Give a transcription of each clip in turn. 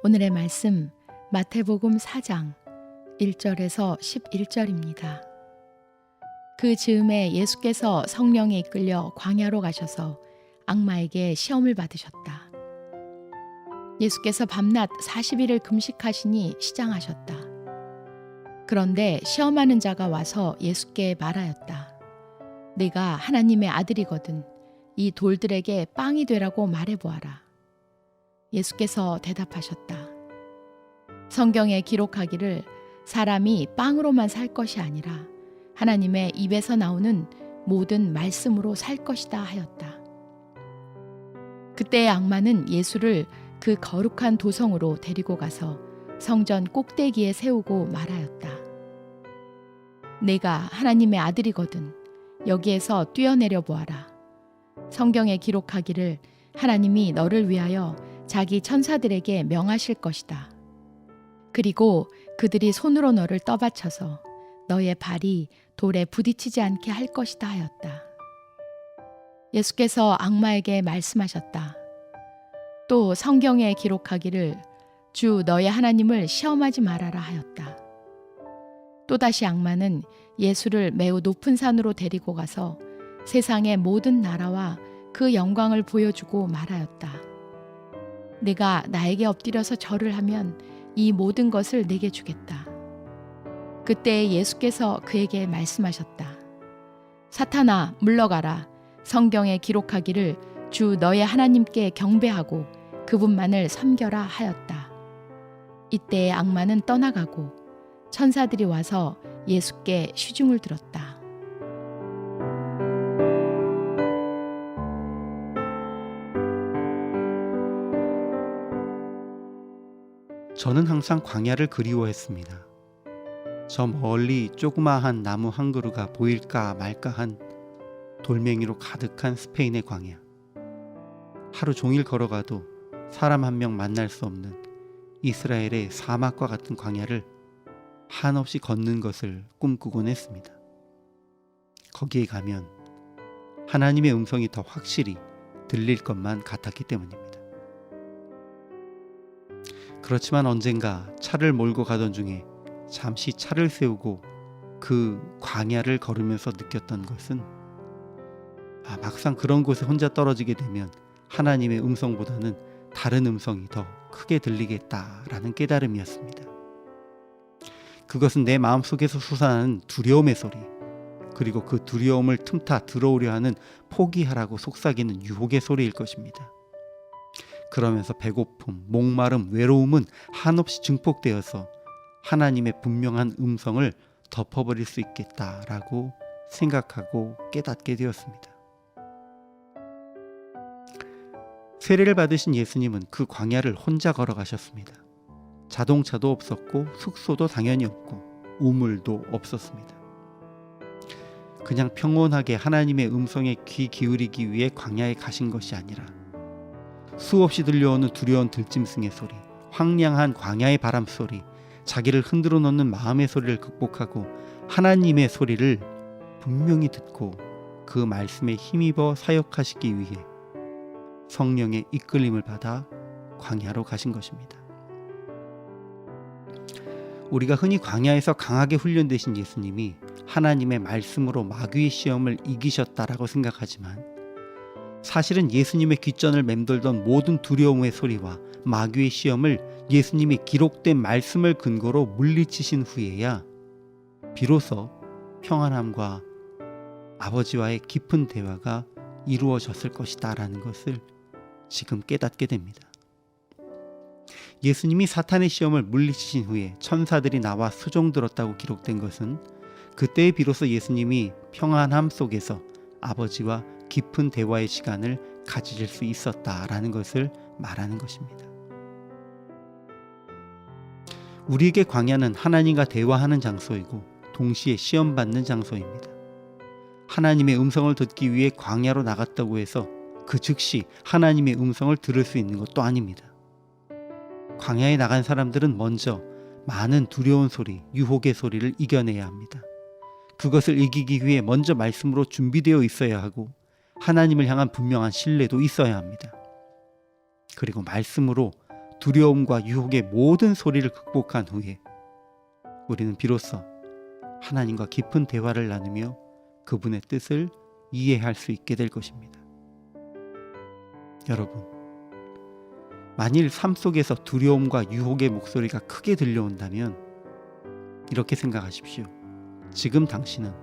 오늘의 말씀 마태복음 4장 1절에서 11절입니다. 그 즈음에 예수께서 성령에 이끌려 광야로 가셔서 악마에게 시험을 받으셨다. 예수께서 밤낮 40일을 금식하시니 시장하셨다. 그런데 시험하는 자가 와서 예수께 말하였다. 네가 하나님의 아들이거든 이 돌들에게 빵이 되라고 말해보아라. 예수께서 대답하셨다. 성경에 기록하기를 사람이 빵으로만 살 것이 아니라 하나님의 입에서 나오는 모든 말씀으로 살 것이다 하였다. 그때의 악마는 예수를 그 거룩한 도성으로 데리고 가서 성전 꼭대기에 세우고 말하였다. 내가 하나님의 아들이거든 여기에서 뛰어내려 보아라. 성경에 기록하기를 하나님이 너를 위하여 자기 천사들에게 명하실 것이다. 그리고 그들이 손으로 너를 떠받쳐서 너의 발이 돌에 부딪히지 않게 할 것이다 하였다. 예수께서 악마에게 말씀하셨다. 또 성경에 기록하기를 주 너의 하나님을 시험하지 말아라 하였다. 또다시 악마는 예수를 매우 높은 산으로 데리고 가서 세상의 모든 나라와 그 영광을 보여주고 말하였다. 네가 나에게 엎드려서 절을 하면 이 모든 것을 내게 주겠다. 그때 예수께서 그에게 말씀하셨다. 사탄아 물러가라. 성경에 기록하기를 주 너의 하나님께 경배하고 그분만을 섬겨라 하였다. 이때 악마는 떠나가고 천사들이 와서 예수께 시중을 들었다. 저는 항상 광야를 그리워했습니다. 저 멀리 조그마한 나무 한 그루가 보일까 말까 한 돌멩이로 가득한 스페인의 광야. 하루 종일 걸어가도 사람 한 명 만날 수 없는 이스라엘의 사막과 같은 광야를 한없이 걷는 것을 꿈꾸곤 했습니다. 거기에 가면 하나님의 음성이 더 확실히 들릴 것만 같았기 때문입니다. 그렇지만 언젠가 차를 몰고 가던 중에 잠시 차를 세우고 그 광야를 걸으면서 느꼈던 것은 막상 그런 곳에 혼자 떨어지게 되면 하나님의 음성보다는 다른 음성이 더 크게 들리겠다라는 깨달음이었습니다. 그것은 내 마음속에서 솟아나는 두려움의 소리, 그리고 그 두려움을 틈타 들어오려 하는 포기하라고 속삭이는 유혹의 소리일 것입니다. 그러면서 배고픔, 목마름, 외로움은 한없이 증폭되어서 하나님의 분명한 음성을 덮어버릴 수 있겠다라고 생각하고 깨닫게 되었습니다. 세례를 받으신 예수님은 그 광야를 혼자 걸어가셨습니다. 자동차도 없었고 숙소도 당연히 없고 우물도 없었습니다. 그냥 평온하게 하나님의 음성에 귀 기울이기 위해 광야에 가신 것이 아니라 수없이 들려오는 두려운 들짐승의 소리, 황량한 광야의 바람 소리, 자기를 흔들어 놓는 마음의 소리를 극복하고 하나님의 소리를 분명히 듣고 그 말씀에 힘입어 사역하시기 위해 성령의 이끌림을 받아 광야로 가신 것입니다. 우리가 흔히 광야에서 강하게 훈련되신 예수님이 하나님의 말씀으로 마귀의 시험을 이기셨다라고 생각하지만 사실은 예수님의 귓전을 맴돌던 모든 두려움의 소리와 마귀의 시험을 예수님이 기록된 말씀을 근거로 물리치신 후에야 비로소 평안함과 아버지와의 깊은 대화가 이루어졌을 것이다 라는 것을 지금 깨닫게 됩니다. 예수님이 사탄의 시험을 물리치신 후에 천사들이 나와 수종 들었다고 기록된 것은 그때에 비로소 예수님이 평안함 속에서 아버지와 깊은 대화의 시간을 가지실 수 있었다라는 것을 말하는 것입니다. 우리에게 광야는 하나님과 대화하는 장소이고 동시에 시험받는 장소입니다. 하나님의 음성을 듣기 위해 광야로 나갔다고 해서 그 즉시 하나님의 음성을 들을 수 있는 것도 아닙니다. 광야에 나간 사람들은 먼저 많은 두려운 소리, 유혹의 소리를 이겨내야 합니다. 그것을 이기기 위해 먼저 말씀으로 준비되어 있어야 하고 하나님을 향한 분명한 신뢰도 있어야 합니다. 그리고 말씀으로 두려움과 유혹의 모든 소리를 극복한 후에 우리는 비로소 하나님과 깊은 대화를 나누며 그분의 뜻을 이해할 수 있게 될 것입니다. 여러분, 만일 삶 속에서 두려움과 유혹의 목소리가 크게 들려온다면 이렇게 생각하십시오. 지금 당신은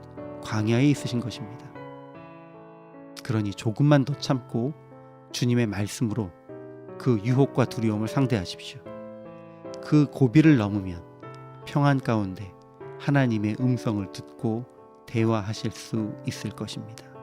광야에 있으신 것입니다. 그러니 조금만 더 참고 주님의 말씀으로 그 유혹과 두려움을 상대하십시오. 그 고비를 넘으면 평안 가운데 하나님의 음성을 듣고 대화하실 수 있을 것입니다.